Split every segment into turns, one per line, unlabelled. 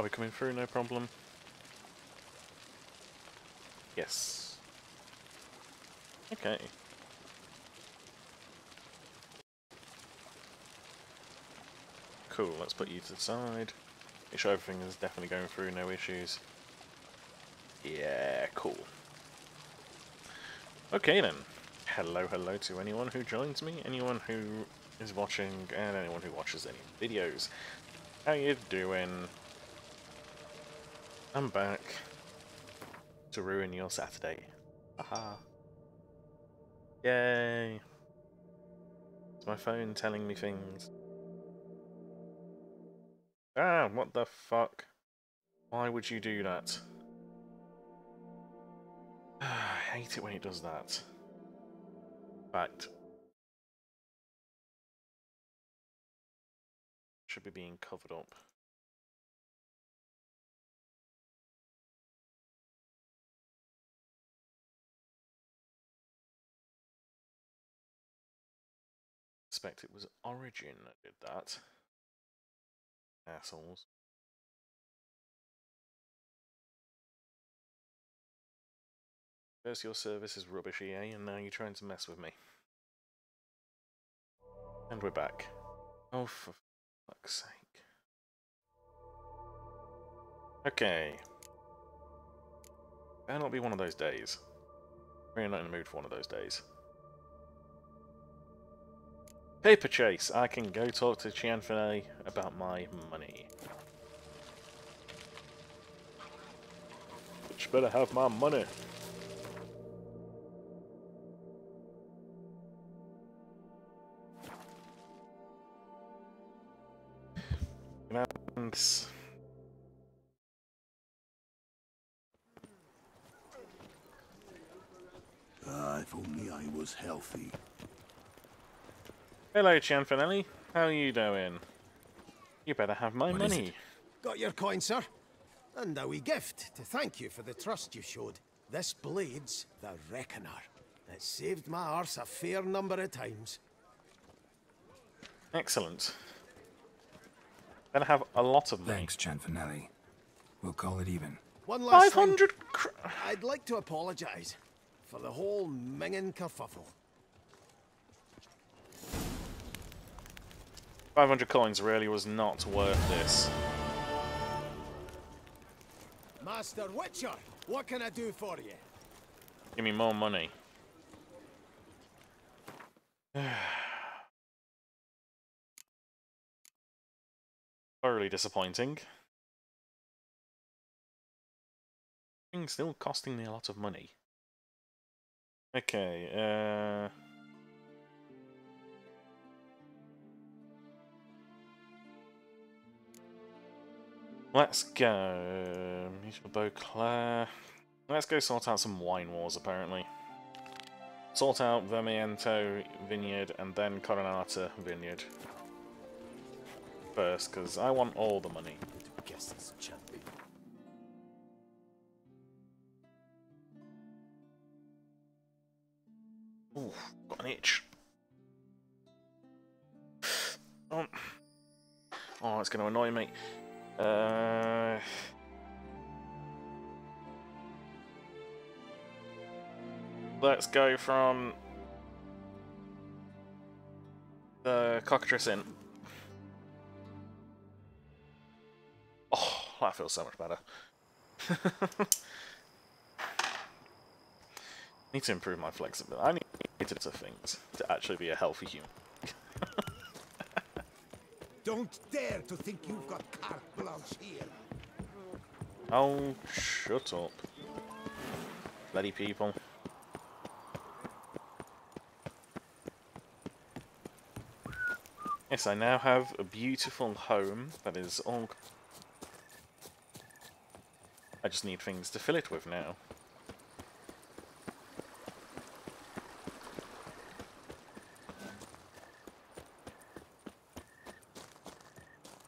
Are we coming through? No problem. Yes. Okay. Cool, let's put you to the side. Make sure everything is definitely going through, no issues. Yeah, cool. Okay then. Hello to anyone who joins me, anyone who is watching, and anyone who watches any videos. How you doing? I'm back to ruin your Saturday. Haha. Yay. It's my phone telling me things. Ah, what the fuck? Why would you do that? I hate it when it does that. Fact. Should be being covered up. Suspect it was Origin that did that. Assholes. First your service is rubbish, EA, and now you're trying to mess with me. And we're back. Oh, for fuck's sake. Okay. Better not be one of those days. We're not in the mood for one of those days. Paper chase! I can go talk to Cianfene about my money. But you better have my money. And
If only I was healthy.
hello, Cianfene. How are you doing? You better have my money.
Got your coin, sir? And a wee gift to thank you for the trust you showed. This blade's the Reckoner. It saved my arse a fair number of times.
Excellent. Better have a lot of money.
Thanks, Cianfene. We'll call it even.
One last
500
thing. I'd like to apologise for the whole minging kerfuffle.
500 coins really was not worth this.
Master Witcher, what can I do for you?
Give me more money. Thoroughly disappointing. Thing's still costing me a lot of money. Okay, let's go. Mutual Beauclair. Let's go sort out some wine wars, apparently. Sort out Vermiento Vineyard and then Coronata Vineyard. First, because I want all the money.
Guesses, champion.
Ooh, got an itch. Oh, it's going to annoy me. Let's go from the Cockatrice Inn. Oh, that feels so much better. Need to improve my flexibility. I need to do things to actually be a healthy human.
Don't dare to think you've got carte blanche here.
Oh, shut up. Bloody people. Yes, I now have a beautiful home that is all... I just need things to fill it with now.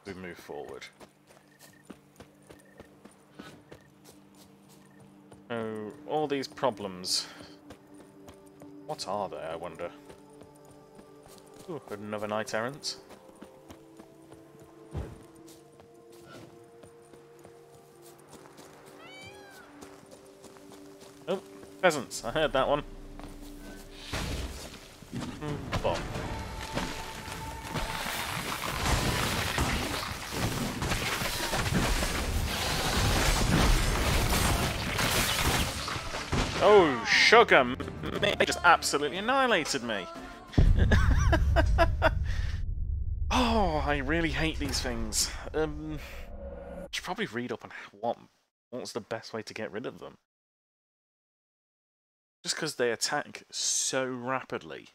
We move forward. Oh, all these problems. What are they, I wonder? Ooh, another knight errant. Oh, pheasants. I heard that one. Bomb. Oh, sugar! They just absolutely annihilated me. Oh, I really hate these things. I should probably read up on what's the best way to get rid of them. Just because they attack so rapidly.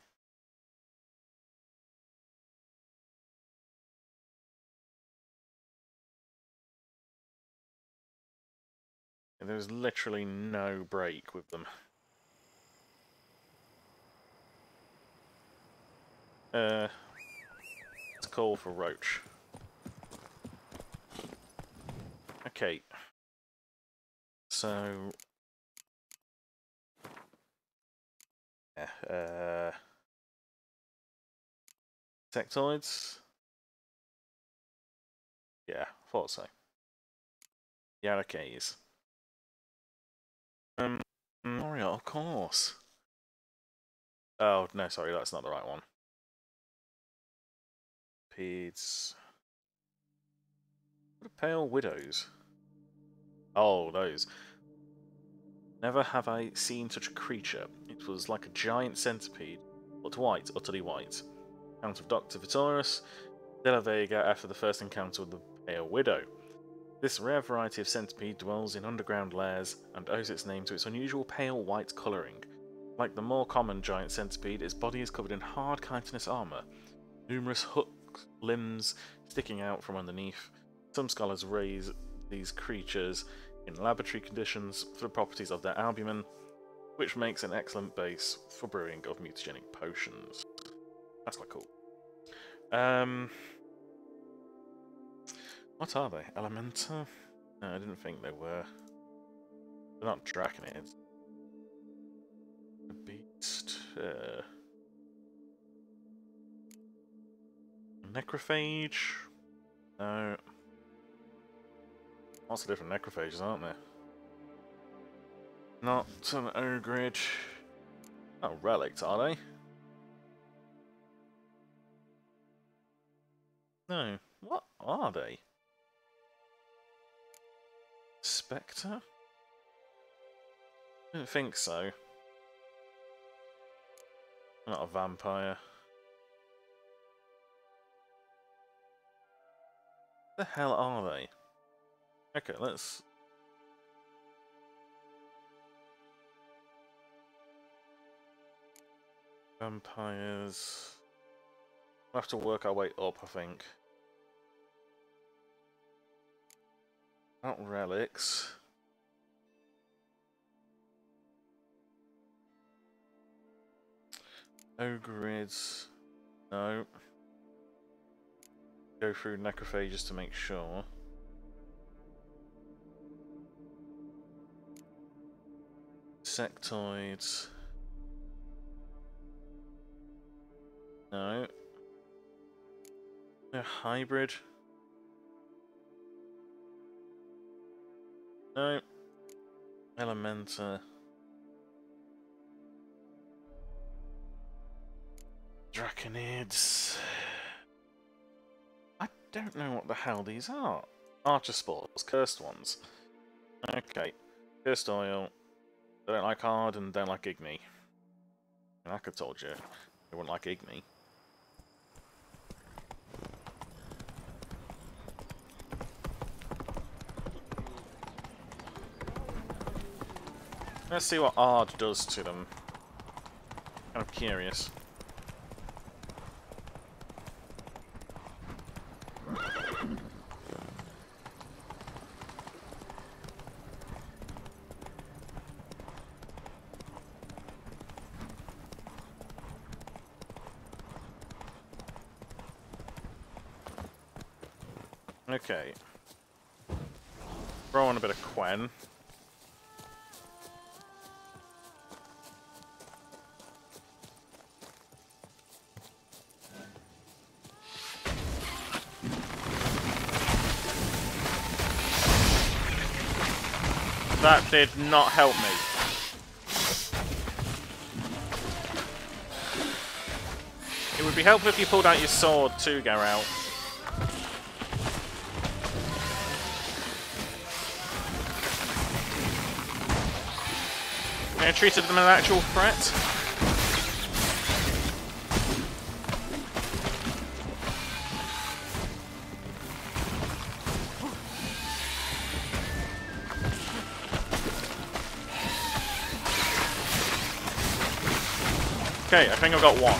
There's literally no break with them. Let's call for Roach. Okay. So... yeah, Sectoids? Yeah, thought so. Yarakees. Mario, of course. Oh, no, sorry, that's not the right one. Peds. What are Pale Widows? Oh, those. Never have I seen such a creature. It was like a giant centipede, but white, utterly white. Count of Dr. Vitoris, De La Vega after the first encounter with the Pale Widow. This rare variety of centipede dwells in underground lairs and owes its name to its unusual pale white colouring. Like the more common giant centipede, its body is covered in hard chitinous armour, numerous hooked limbs sticking out from underneath. Some scholars raise these creatures in laboratory conditions for the properties of their albumin, which makes an excellent base for brewing of mutagenic potions. That's quite cool. What are they? Elemental? No, I didn't think they were. They're not Draconids. The Beast. Necrophage? No. Lots of different necrophages, aren't there? Not an Ogrid. Oh, relics, are they? No. What are they? Spectre? I don't think so. Not a vampire. What the hell are they? Okay, let's... Vampires... We'll have to work our way up, I think. Not relics. Ogrids. No. Go through necrophages to make sure. Sectoids. No. No hybrid. No. Elementa. Draconids. I don't know what the hell these are. Archer spores, cursed ones. Okay. Cursed oil. They don't like hard and don't like Igni. And I could have told you they wouldn't like Igni. Let's see what Ard does to them. Kind of curious. Okay. Throw on a bit of Quen. That did not help me. It would be helpful if you pulled out your sword too, Geralt. I treated them as an actual threat. Okay, I think I've got one.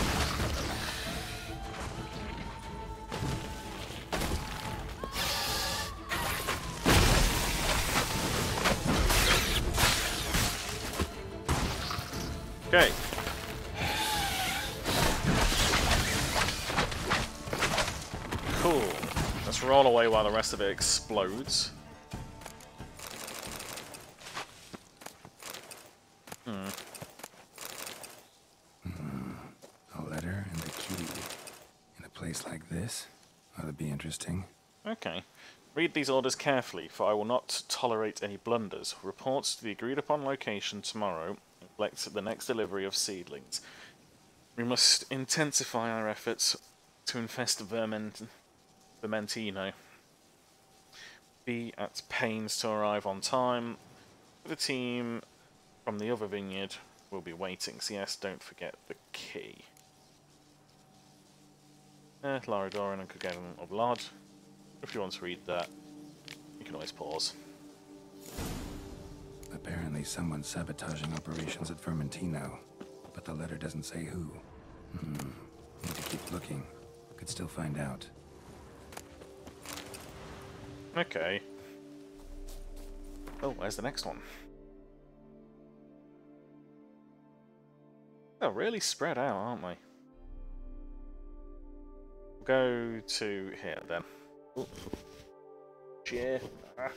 Okay. Cool. Let's roll away while the rest of it explodes.
A letter and a key. In a place like this? Ought to be interesting.
Okay. Read these orders carefully, for I will not tolerate any blunders. Reports to the agreed-upon location tomorrow reflect the next delivery of seedlings. We must intensify our efforts to infest Vermentino. Be at pains to arrive on time. The team from the other vineyard will be waiting. So yes, don't forget the key. Lara Doran and Kugan of Lod. If you want to read that, you can always pause.
Apparently someone's sabotaging operations at Vermentino, but the letter doesn't say who. Need to keep looking. Could still find out.
Okay. Oh, where's the next one? They're really spread out, aren't they? We'll go to here then. Ooh. Cheer. I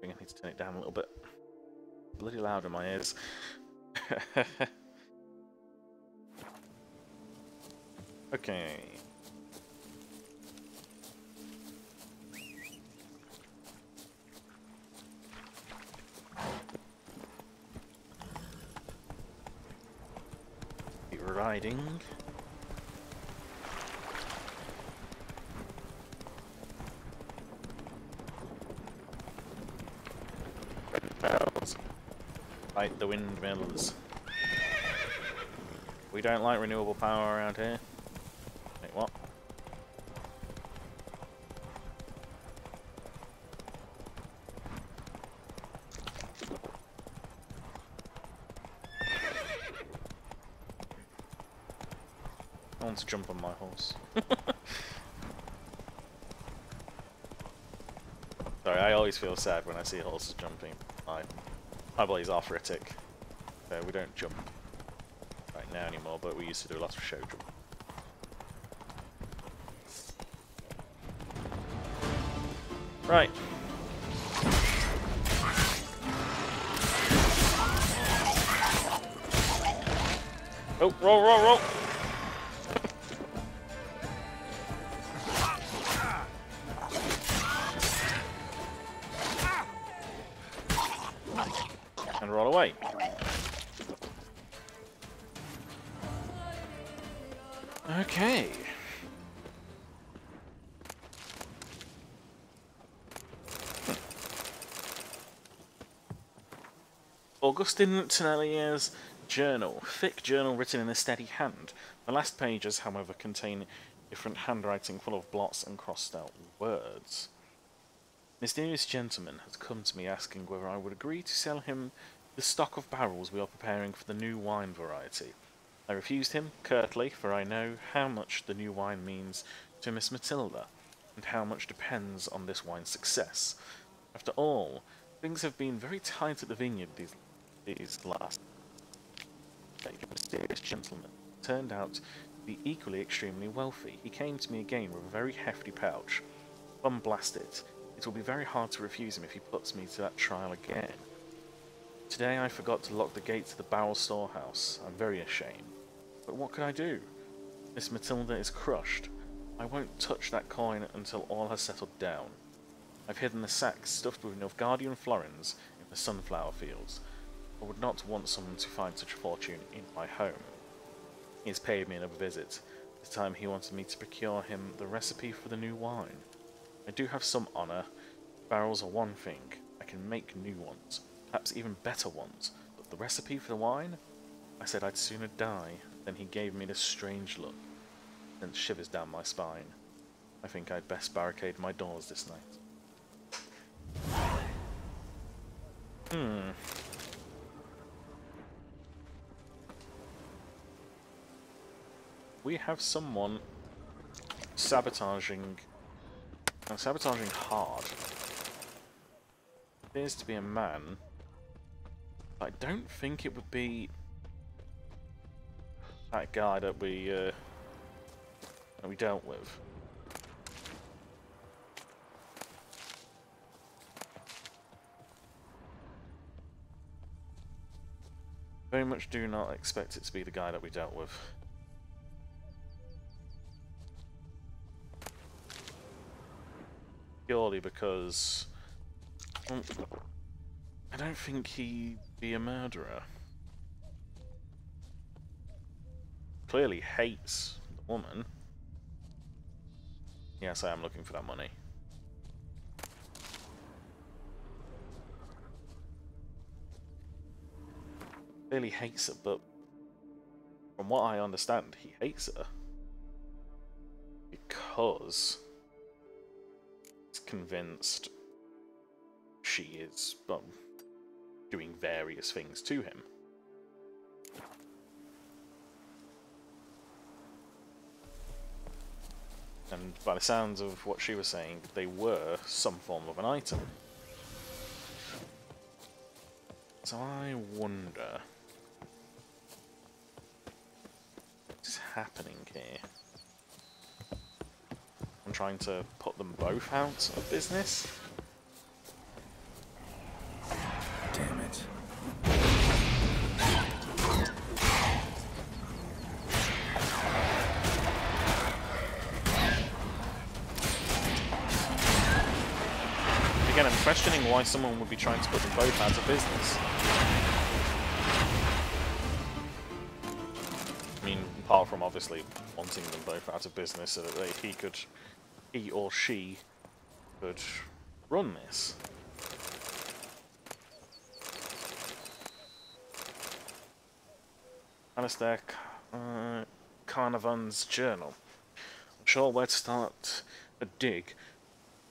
think I need to turn it down a little bit. Bloody loud in my ears. Okay. Riding. Bells. Fight the windmills. We don't like renewable power around here. Wait, what? I want to jump on my horse. Sorry, I always feel sad when I see horses jumping. My body's arthritic, so we don't jump right now anymore, but we used to do a lot of show jump. Right. Oh, roll, roll, roll! And roll away. Okay. Augustine Tennellier's journal. Thick journal written in a steady hand. The last pages, however, contain different handwriting full of blots and crossed out words. Mysterious gentleman has come to me asking whether I would agree to sell him the stock of barrels we are preparing for the new wine variety. I refused him, curtly, for I know how much the new wine means to Miss Matilda, and how much depends on this wine's success. After all, things have been very tight at the vineyard these last days. The mysterious gentleman turned out to be equally extremely wealthy. He came to me again with a very hefty pouch. Bum blast it. It will be very hard to refuse him if he puts me to that trial again. Today I forgot to lock the gates of the barrel storehouse. I'm very ashamed. But what could I do? Miss Matilda is crushed. I won't touch that coin until all has settled down. I've hidden the sack stuffed with Nilfgaardian florins in the sunflower fields. I would not want someone to find such a fortune in my home. He has paid me another visit. This time he wanted me to procure him the recipe for the new wine. I do have some honour. Barrels are one thing. I can make new ones, perhaps even better ones. But the recipe for the wine? I said I'd sooner die. Then he gave me this strange look, sent shivers down my spine. I think I'd best barricade my doors this night. We have someone sabotaging hard. Appears to be a man. I don't think it would be that guy that we dealt with. Very much do not expect it to be the guy that we dealt with. Purely because I don't think he'd be a murderer. Clearly hates the woman. Yes, I am looking for that money. Clearly hates her, but from what I understand, he hates her because he's convinced she is doing various things to him. And by the sounds of what she was saying, they were some form of an item. So I wonder what's happening here. I'm trying to put them both out of business.
Damn it.
Again, I'm questioning why someone would be trying to put them both out of business. I mean, apart from obviously wanting them both out of business so that he or she could run this. Alistair Carnarvon's journal. I'm sure where to start a dig.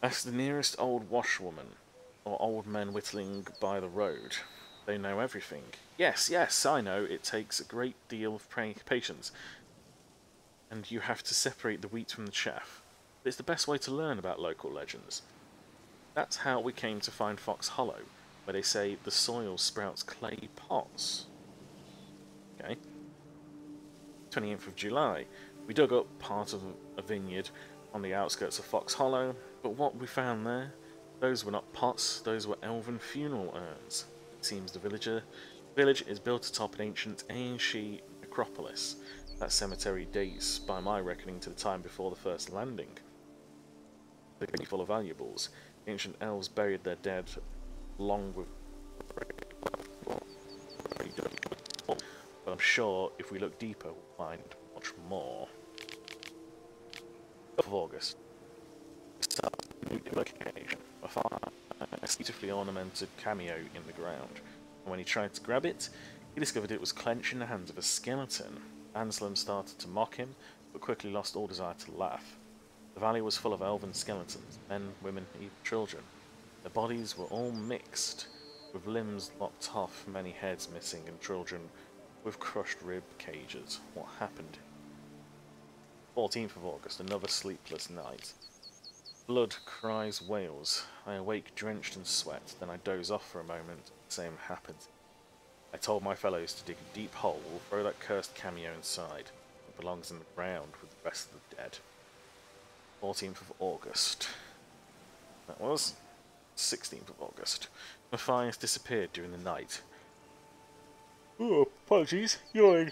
Ask the nearest old washwoman, or old men whittling by the road. They know everything. Yes, yes, I know, it takes a great deal of patience. And you have to separate the wheat from the chaff. But it's the best way to learn about local legends. That's how we came to find Fox Hollow, where they say the soil sprouts clay pots. Okay. 28th of July. We dug up part of a vineyard on the outskirts of Fox Hollow, but what we found there, those were not pots, those were elven funeral urns. It seems the village is built atop an ancient Aeshi necropolis. That cemetery dates, by my reckoning, to the time before the first landing. They're full of valuables. Ancient elves buried their dead long with... But I'm sure if we look deeper, we'll find much more. Of August. A new location. A beautifully ornamented cameo in the ground. And when he tried to grab it, he discovered it was clenched in the hands of a skeleton. Anselm started to mock him, but quickly lost all desire to laugh. The valley was full of elven skeletons, men, women, even children. Their bodies were all mixed, with limbs lopped off, many heads missing, and children with crushed rib cages. What happened? 14th of August, another sleepless night. Blood, cries, wails. I awake drenched in sweat, then I doze off for a moment. The same happens. I told my fellows to dig a deep hole, we'll throw that cursed cameo inside. It belongs in the ground with the rest of the dead. 14th of August. That was 16th of August. Matthias disappeared during the night. Oh, apologies, yawning.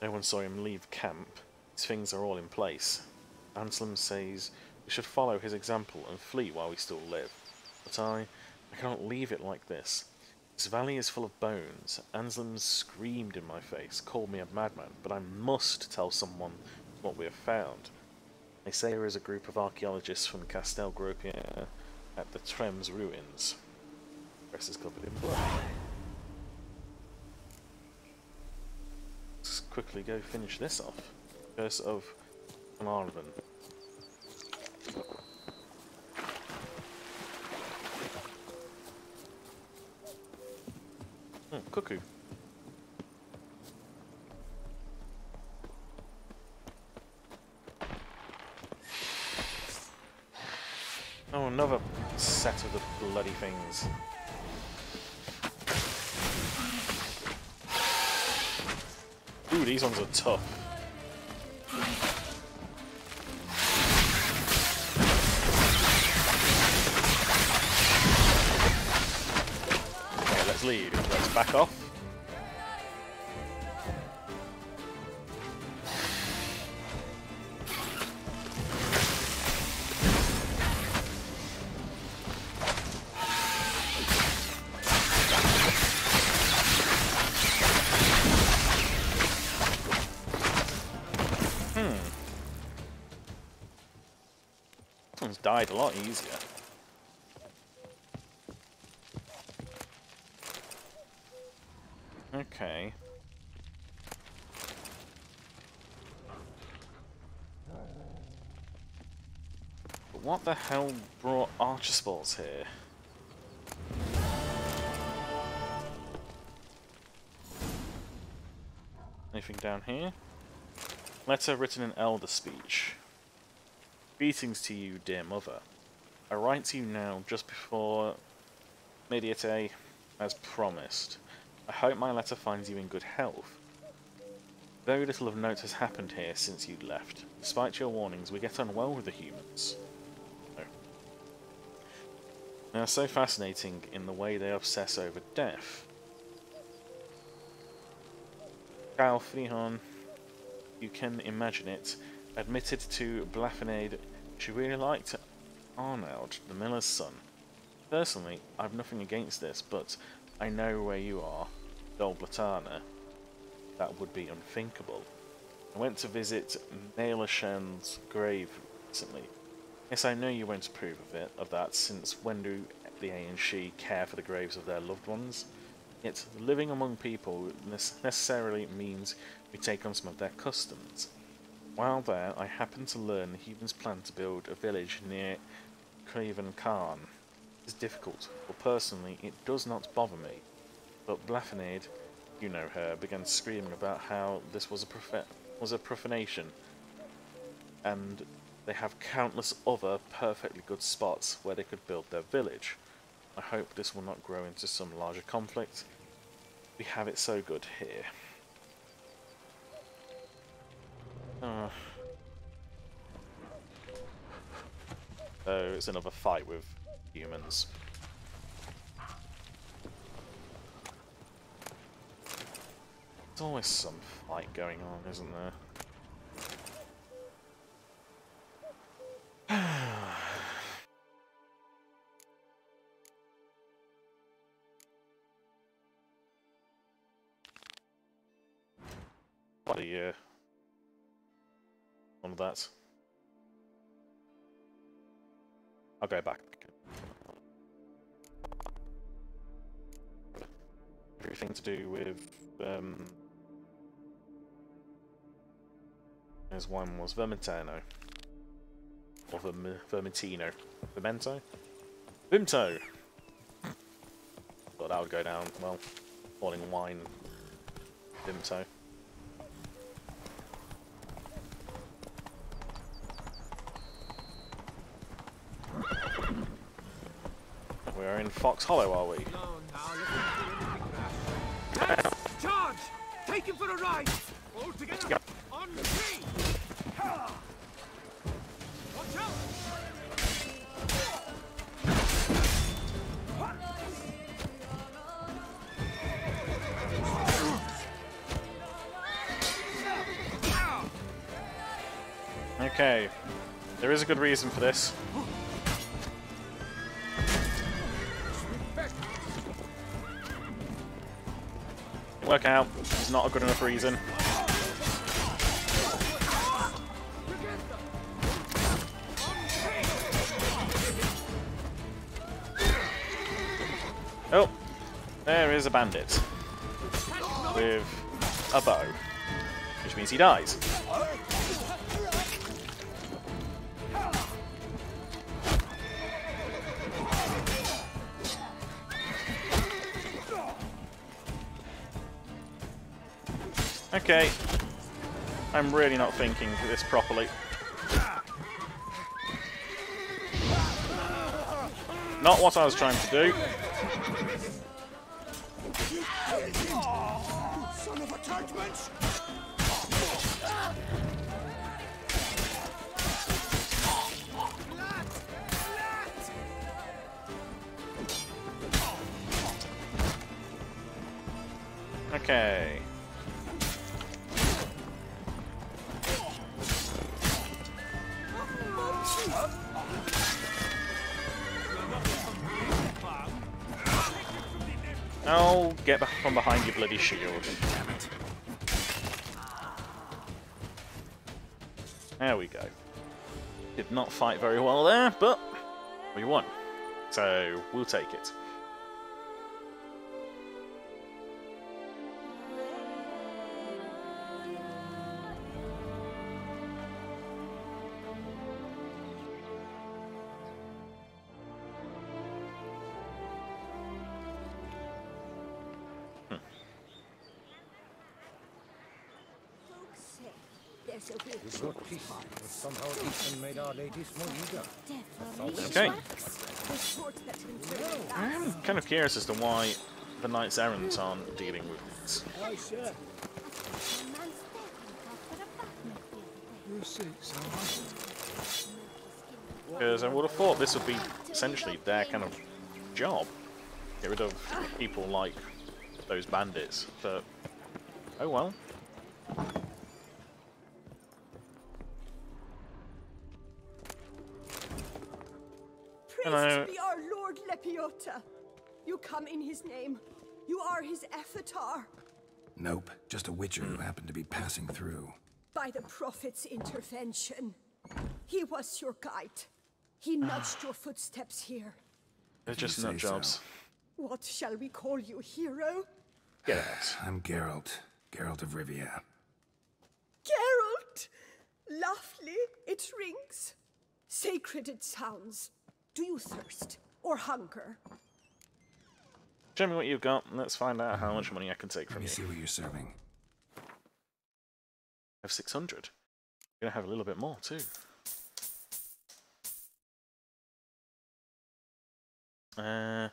No one saw him leave camp. His things are all in place. Anselm says we should follow his example and flee while we still live. But I cannot leave it like this. This valley is full of bones. Anselm screamed in my face, called me a madman, but I must tell someone what we have found. They say there is a group of archaeologists from Castel Gropia at the Trems ruins. The rest is covered in blood. Let's quickly go finish this off. Curse of Carnarvon. Cuckoo. Oh, another set of the bloody things. Ooh, these ones are tough. Okay, let's leave. Let's back off. Died a lot easier. Okay. But what the hell brought Archespores here? Anything down here? Letter written in Elder speech. Greetings to you, dear mother. I write to you now, just before Mediate, as promised. I hope my letter finds you in good health. Very little of note has happened here since you left. Despite your warnings, we get on well with the humans. Oh. They are so fascinating in the way they obsess over death. Cal Frihon, you can imagine it, admitted to Blafenade she really liked Arnaud, the miller's son. Personally, I've nothing against this, but I know where you are, Dol Blatana. That would be unthinkable. I went to visit Naelishan's grave recently. Yes, I know you won't approve of that, since when do the A and she care for the graves of their loved ones? Yet, living among people necessarily means we take on some of their customs. While there, I happened to learn the humans plan to build a village near Craven Khan. It is difficult, but personally it does not bother me. But Blafenade, you know her, began screaming about how this was a profanation, and they have countless other perfectly good spots where they could build their village. I hope this will not grow into some larger conflict. We have it so good here. So it's another fight with humans. There's always some fight going on, isn't there? What a year. One of that. I'll go back. Everything to do with there's one was Vermentano. Or Vermentino. Vermento? Vimto! Thought that would go down, well, falling wine. Vimto. We're in Fox Hollow, are we?
Charge! Take him for a ride! All together! On three! Watch out!
Okay. There is a good reason for this. work out. It's not a good enough reason. Oh, there is a bandit with a bow, which means he dies. Okay, I'm really not thinking this properly. Not what I was trying to do.
Son of attachments!
Okay. Oh, get from behind your bloody shield.
Damn it.
There we go. Did not fight very well there, but we won. So, we'll take it.
It's not peace, but somehow Ethan made Our Lady more eager.
Okay. I'm kind of curious as to why the Knights Errant aren't dealing with this. Because I would have thought this would be essentially their kind of job. Get rid of people like those bandits, but oh well.
Praised be our Lord Lepiota. You come in his name. You are his avatar.
Nope, just a witcher who happened to be passing through.
By the prophet's intervention. He was your guide. He nudged your footsteps here.
They're just
You
nut
say
jobs.
so.
What shall we call you, hero?
Get out.
I'm Geralt. Geralt of Rivia.
Geralt! Lovely, it rings. Sacred it sounds. Do you thirst or hunger?
Show me what you've got, and let's find out how much money I can take
Let
from
me
you.
see what you're serving.
I have 600. You're gonna have a little bit more too. Can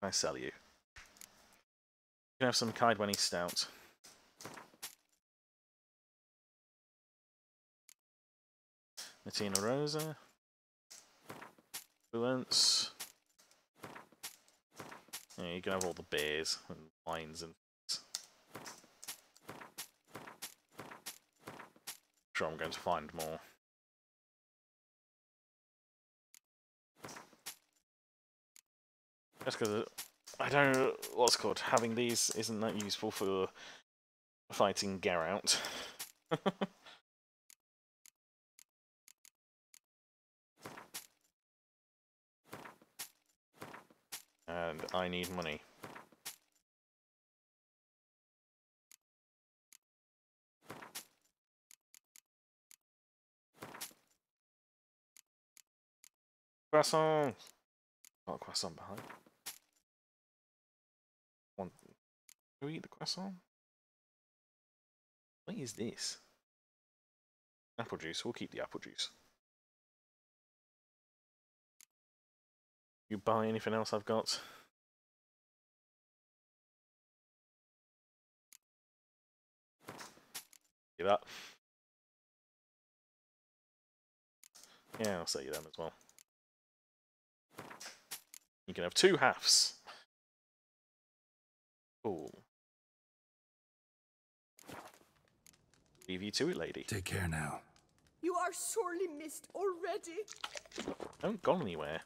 I sell you? You can have some Kaidweni Stout. Martina Rosa. Influence. Yeah, you can have all the beers and wines and things. Sure, I'm going to find more. Just because I don't know what's called. Having these isn't that useful for fighting Geralt. And I need money. Croissant! Got a croissant behind. Want to eat the croissant? What is this? Apple juice. We'll keep the apple juice. You buy anything else I've got? See that? Yeah, I'll sell you them as well. You can have 2 halves. Cool. Leave you to it, lady.
Take care now.
You are sorely missed already.
Don't go anywhere.